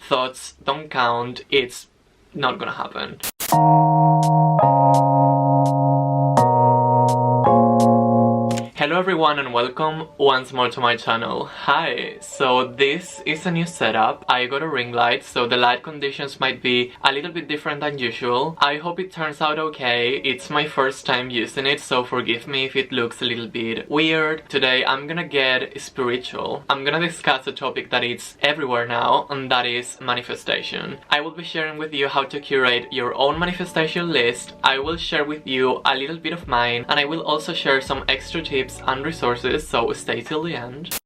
thoughts don't count, it's not gonna happen. Hello everyone and welcome once more to my channel. Hi, so this is a new setup. I got a ring light, so the light conditions might be a little bit different than usual. I hope it turns out okay. It's my first time using it, so forgive me if it looks a little bit weird. Today I'm gonna get spiritual. I'm gonna discuss a topic that is everywhere now, and that is manifestation. I will be sharing with you how to curate your own manifestation list. I will share with you a little bit of mine, and I will also share some extra tips and resources, so stay till the end.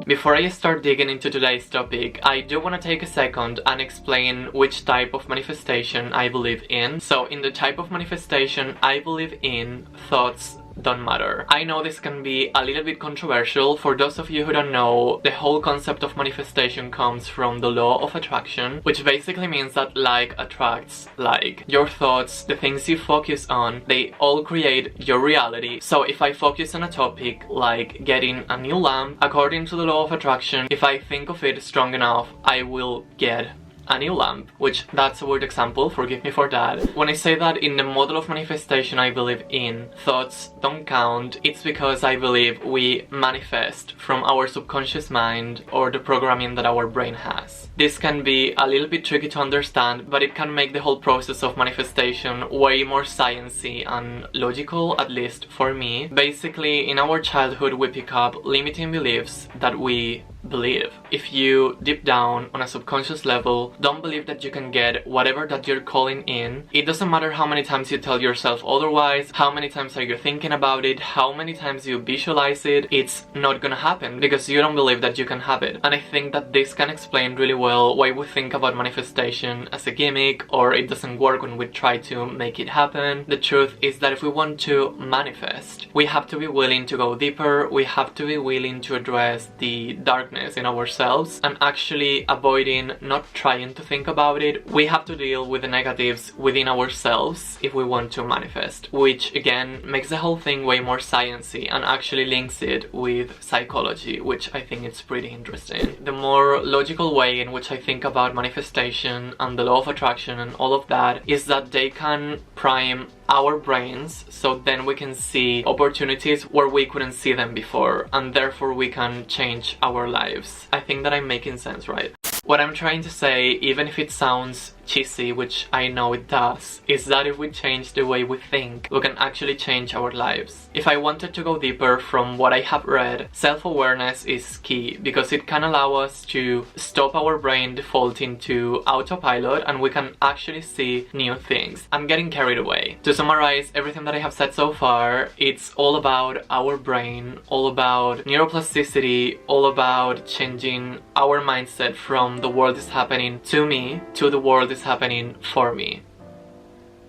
Before I start digging into today's topic, I do want to take a second and explain which type of manifestation I believe in. So in the type of manifestation I believe in, thoughts don't matter. I know this can be a little bit controversial. For those of you who don't know, the whole concept of manifestation comes from the law of attraction, which basically means that like attracts like. Your thoughts, the things you focus on, they all create your reality. So if I focus on a topic like getting a new lamp, according to the law of attraction, if I think of it strong enough, I will get a new lamp, which that's a weird example, forgive me for that. When I say that in the model of manifestation I believe in, thoughts don't count, it's because I believe we manifest from our subconscious mind or the programming that our brain has. This can be a little bit tricky to understand, but it can make the whole process of manifestation way more sciencey and logical, at least for me. Basically, in our childhood we pick up limiting beliefs that we believe. If you deep down on a subconscious level don't believe that you can get whatever that you're calling in, it doesn't matter how many times you tell yourself otherwise, how many times are you thinking about it, how many times you visualize it, it's not gonna happen because you don't believe that you can have it. And I think that this can explain really well why we think about manifestation as a gimmick, or it doesn't work when we try to make it happen. The truth is that if we want to manifest, we have to be willing to go deeper, we have to be willing to address the darkness in ourselves and actually avoiding not trying to think about it. We have to deal with the negatives within ourselves if we want to manifest, which again makes the whole thing way more sciencey and actually links it with psychology, which I think is pretty interesting. The more logical way in which I think about manifestation and the law of attraction and all of that is that they can prime our brains, so then we can see opportunities where we couldn't see them before, and therefore we can change our lives. I think that I'm making sense, right? What I'm trying to say, even if it sounds cheesy, which I know it does, is that if we change the way we think, we can actually change our lives. If I wanted to go deeper from what I have read, self-awareness is key because it can allow us to stop our brain defaulting to autopilot and we can actually see new things. I'm getting carried away. To summarize everything that I have said so far, it's all about our brain, all about neuroplasticity, all about changing our mindset from the world is happening to me to the world is happening for me.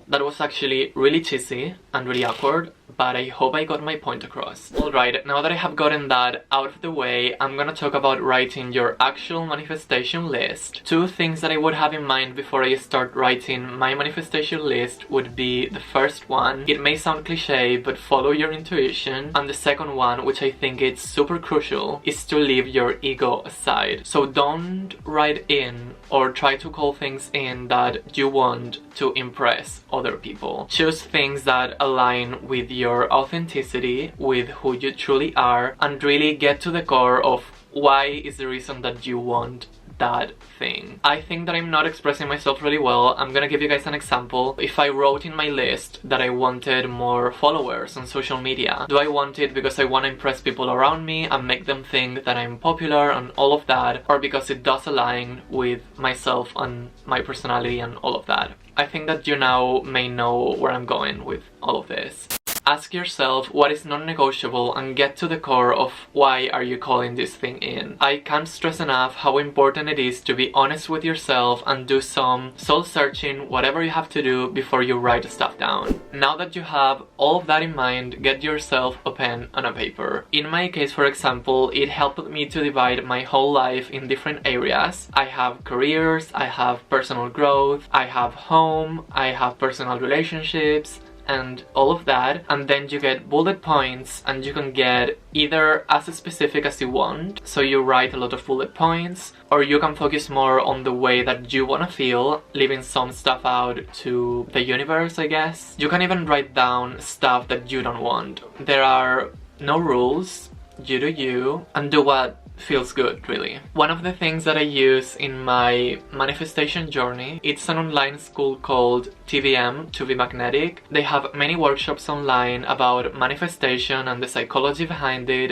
That was actually really cheesy and really awkward, but I hope I got my point across. Alright, now that I have gotten that out of the way, I'm gonna talk about writing your actual manifestation list. Two things that I would have in mind before I start writing my manifestation list would be the first one, it may sound cliche, but follow your intuition. And the second one, which I think is super crucial, is to leave your ego aside. So don't write in or try to call things in that you want to impress other people. Choose things that align with your authenticity, with who you truly are, and really get to the core of why is the reason that you want that thing. I think that I'm not expressing myself really well. I'm gonna give you guys an example. If I wrote in my list that I wanted more followers on social media, do I want it because I want to impress people around me and make them think that I'm popular and all of that, or because it does align with myself and my personality and all of that? I think that you now may know where I'm going with all of this. Ask yourself what is non-negotiable and get to the core of why are you calling this thing in. I can't stress enough how important it is to be honest with yourself and do some soul-searching, whatever you have to do before you write stuff down. Now that you have all of that in mind, get yourself a pen and a paper. In my case, for example, it helped me to divide my whole life in different areas. I have careers, I have personal growth, I have home, I have personal relationships, and all of that, and then you get bullet points, and you can get either as specific as you want, so you write a lot of bullet points, or you can focus more on the way that you want to feel, leaving some stuff out to the universe, I guess. You can even write down stuff that you don't want. There are no rules. You do you, and do what feels good, really. One of the things that I use in my manifestation journey, it's an online school called TVM, To Be Magnetic. They have many workshops online about manifestation and the psychology behind it.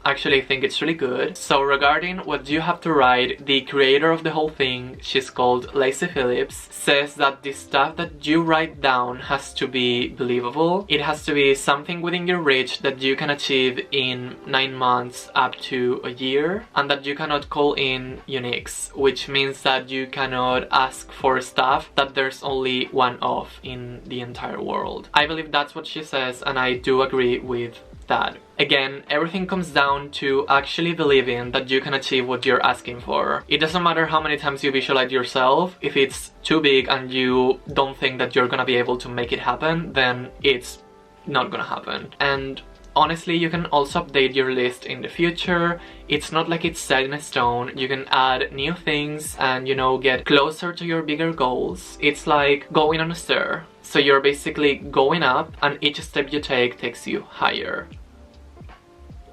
Actually, I think it's really good. So regarding what you have to write, the creator of the whole thing, she's called Lacey Phillips, says that the stuff that you write down has to be believable. It has to be something within your reach that you can achieve in 9 months up to a year, and that you cannot call in uniques, which means that you cannot ask for stuff that there's only one of in the entire world. I believe that's what she says, and I do agree with that. Again, everything comes down to actually believing that you can achieve what you're asking for. It doesn't matter how many times you visualize yourself. If it's too big and you don't think that you're gonna be able to make it happen, then it's not gonna happen. And honestly, you can also update your list in the future. It's not like it's set in stone. You can add new things and, you know, get closer to your bigger goals. It's like going on a stair. So you're basically going up, and each step you take takes you higher.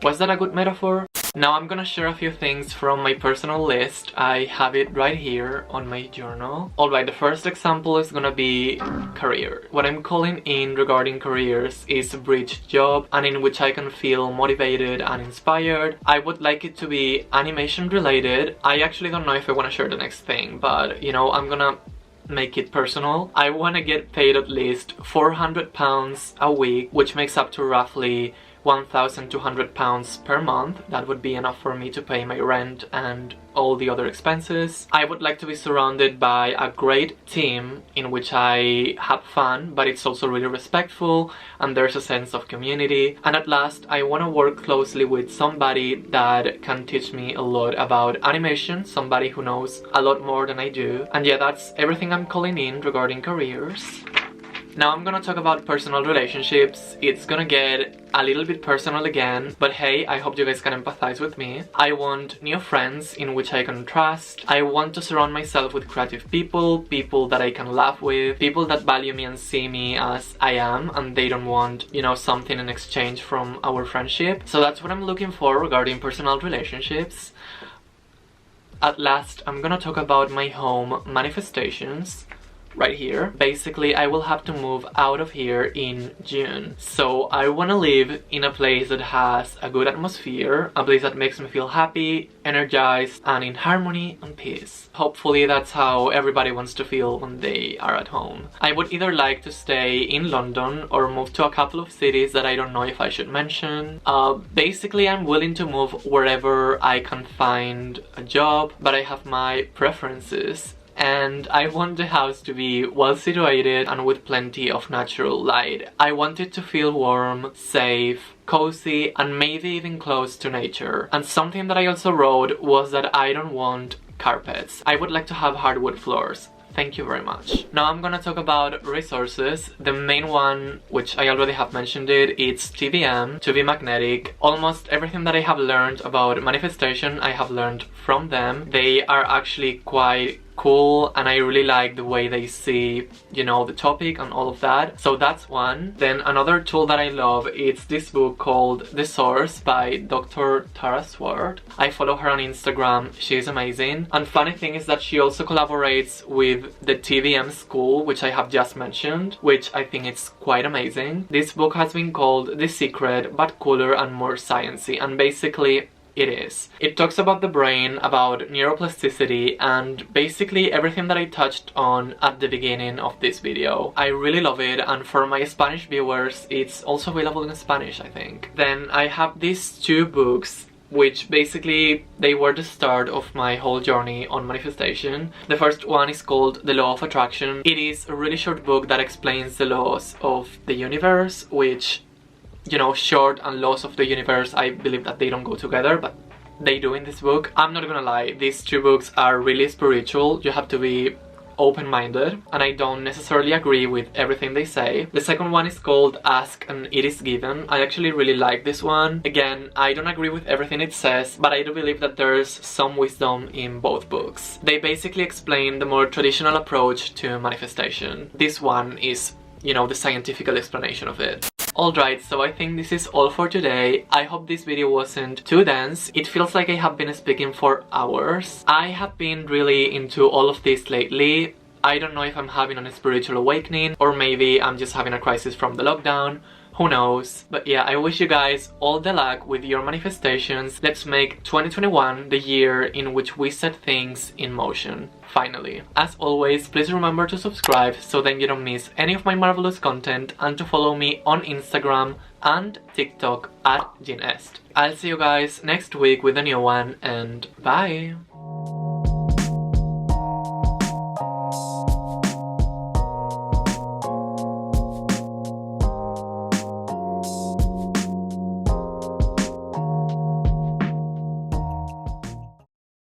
Was that a good metaphor? Now I'm gonna share a few things from my personal list. I have it right here on my journal. Alright, the first example is gonna be career. What I'm calling in regarding careers is a bridge job, and in which I can feel motivated and inspired. I would like it to be animation related. I actually don't know if I want to share the next thing, but you know, I'm gonna make it personal. I want to get paid at least £400 a week, which makes up to roughly £1,200 per month. That would be enough for me to pay my rent and all the other expenses. I would like to be surrounded by a great team in which I have fun, but it's also really respectful and there's a sense of community. And at last, I want to work closely with somebody that can teach me a lot about animation, somebody who knows a lot more than I do. And yeah, that's everything I'm calling in regarding careers. Now I'm gonna talk about personal relationships. It's gonna get a little bit personal again, but hey, I hope you guys can empathize with me. I want new friends in which I can trust. I want to surround myself with creative people, people that I can laugh with, people that value me and see me as I am, and they don't want, you know, something in exchange from our friendship. So that's what I'm looking for regarding personal relationships. At last, I'm gonna talk about my home manifestations. Right here. Basically, I will have to move out of here in June. So I want to live in a place that has a good atmosphere, a place that makes me feel happy, energized, and in harmony and peace. Hopefully that's how everybody wants to feel when they are at home. I would either like to stay in London or move to a couple of cities that I don't know if I should mention. Basically, I'm willing to move wherever I can find a job, but I have my preferences. And I want the house to be well situated and with plenty of natural light. I want it to feel warm, safe, cozy, and maybe even close to nature. And something that I also wrote was that I don't want carpets. I would like to have hardwood floors. Thank you very much. Now I'm gonna talk about resources. The main one, which I already have mentioned it's TVM, To Be Magnetic. Almost everything that I have learned about manifestation, I have learned from them. They are actually quite cool, and I really like the way they see, you know, the topic and all of that. So that's one. Then another tool that I love is this book called The Source by Dr. Tara Swart. I follow her on Instagram. She's amazing. And funny thing is that she also collaborates with the TVM school, which I have just mentioned, which I think is quite amazing. This book has been called The Secret, but cooler and more sciencey, and basically it is. It talks about the brain, about neuroplasticity, and basically everything that I touched on at the beginning of this video. I really love it, and for my Spanish viewers, it's also available in Spanish, I think. Then I have these two books, which basically they were the start of my whole journey on manifestation. The first one is called The Law of Attraction. It is a really short book that explains the laws of the universe, which, you know, short and laws of the universe, I believe that they don't go together, but they do in this book. I'm not gonna lie, these two books are really spiritual. You have to be open-minded and I don't necessarily agree with everything they say. The second one is called Ask and It Is Given. I actually really like this one. Again, I don't agree with everything it says, but I do believe that there's some wisdom in both books. They basically explain the more traditional approach to manifestation. This one is, you know, the scientific explanation of it. Alright, so I think this is all for today. I hope this video wasn't too dense. It feels like I have been speaking for hours. I have been really into all of this lately. I don't know if I'm having a spiritual awakening or maybe I'm just having a crisis from the lockdown. Who knows? But yeah, I wish you guys all the luck with your manifestations. Let's make 2021 the year in which we set things in motion. Finally. As always, please remember to subscribe so then you don't miss any of my marvelous content, and to follow me on Instagram and TikTok at @JeanEst. I'll see you guys next week with a new one, and bye!